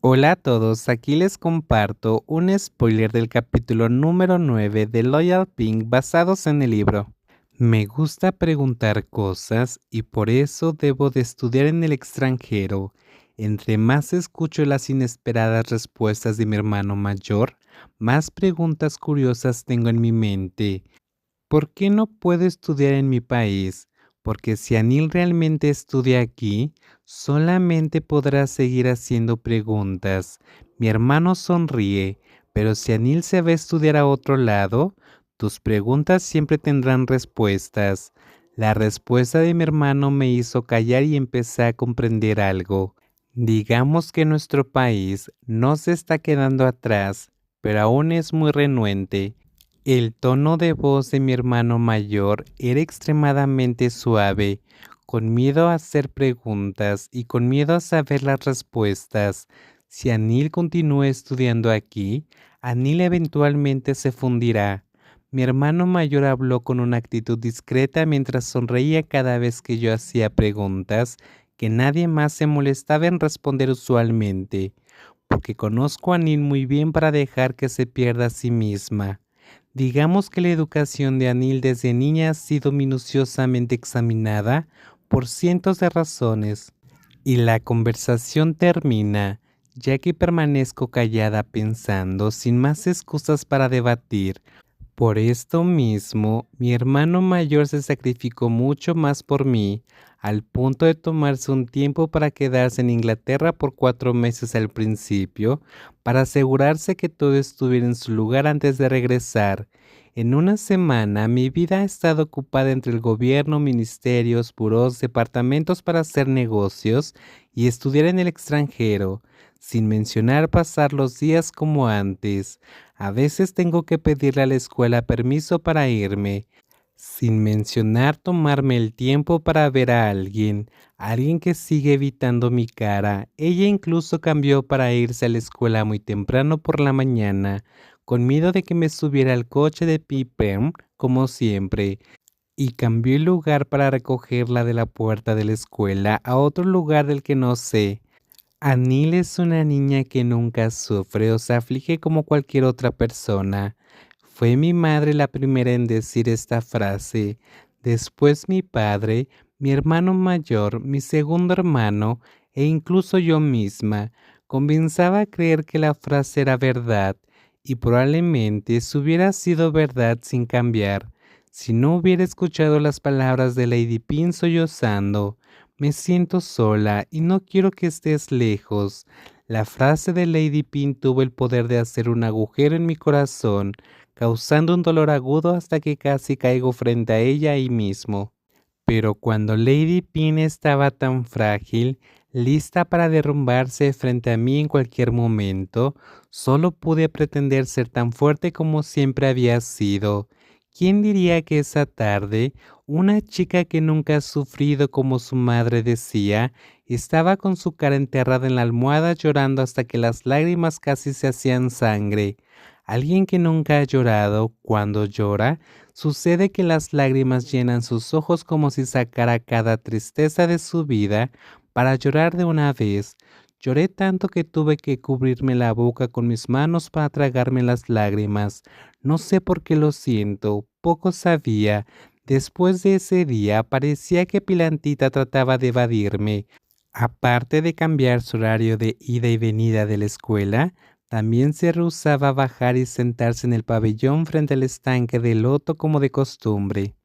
Hola a todos, aquí les comparto un spoiler del capítulo número 9 de Loyal Pink basados en el libro. Me gusta preguntar cosas y por eso debo de estudiar en el extranjero. Entre más escucho las inesperadas respuestas de mi hermano mayor, más preguntas curiosas tengo en mi mente. ¿Por qué no puedo estudiar en mi país? Porque si Anil realmente estudia aquí, solamente podrá seguir haciendo preguntas. Mi hermano sonríe, pero si Anil se va a estudiar a otro lado, tus preguntas siempre tendrán respuestas. La respuesta de mi hermano me hizo callar y empecé a comprender algo. Digamos que nuestro país no se está quedando atrás, pero aún es muy renuente. El tono de voz de mi hermano mayor era extremadamente suave, con miedo a hacer preguntas y con miedo a saber las respuestas. Si Anil continúa estudiando aquí, Anil eventualmente se fundirá. Mi hermano mayor habló con una actitud discreta mientras sonreía cada vez que yo hacía preguntas que nadie más se molestaba en responder usualmente, porque conozco a Anil muy bien para dejar que se pierda a sí misma. Digamos que la educación de Anil desde niña ha sido minuciosamente examinada por cientos de razones, y la conversación termina, ya que permanezco callada pensando sin más excusas para debatir. Por esto mismo, mi hermano mayor se sacrificó mucho más por mí, al punto de tomarse un tiempo para quedarse en Inglaterra por 4 meses al principio, para asegurarse que todo estuviera en su lugar antes de regresar. En una semana, mi vida ha estado ocupada entre el gobierno, ministerios, burós, departamentos para hacer negocios y estudiar en el extranjero, sin mencionar pasar los días como antes. A veces tengo que pedirle a la escuela permiso para irme, sin mencionar tomarme el tiempo para ver a alguien que sigue evitando mi cara. Ella incluso cambió para irse a la escuela muy temprano por la mañana, con miedo de que me subiera al coche de Piper, como siempre, y cambió el lugar para recogerla de la puerta de la escuela a otro lugar del que no sé. Anil es una niña que nunca sufre o se aflige como cualquier otra persona. Fue mi madre la primera en decir esta frase, después mi padre, mi hermano mayor, mi segundo hermano e incluso yo misma. Comenzaba a creer que la frase era verdad y probablemente si hubiera sido verdad sin cambiar, si no hubiera escuchado las palabras de Lady Pin sollozando. Me siento sola y no quiero que estés lejos. La frase de Lady Pin tuvo el poder de hacer un agujero en mi corazón, causando un dolor agudo hasta que casi caigo frente a ella ahí mismo. Pero cuando Lady Pin estaba tan frágil, lista para derrumbarse frente a mí en cualquier momento, solo pude pretender ser tan fuerte como siempre había sido. ¿Quién diría que esa tarde, una chica que nunca ha sufrido como su madre decía, estaba con su cara enterrada en la almohada llorando hasta que las lágrimas casi se hacían sangre? Alguien que nunca ha llorado, cuando llora, sucede que las lágrimas llenan sus ojos como si sacara cada tristeza de su vida para llorar de una vez. Lloré tanto que tuve que cubrirme la boca con mis manos para tragarme las lágrimas. No sé por qué lo siento, poco sabía. Después de ese día parecía que Pilantita trataba de evadirme. Aparte de cambiar su horario de ida y venida de la escuela, también se rehusaba a bajar y sentarse en el pabellón frente al estanque de loto como de costumbre.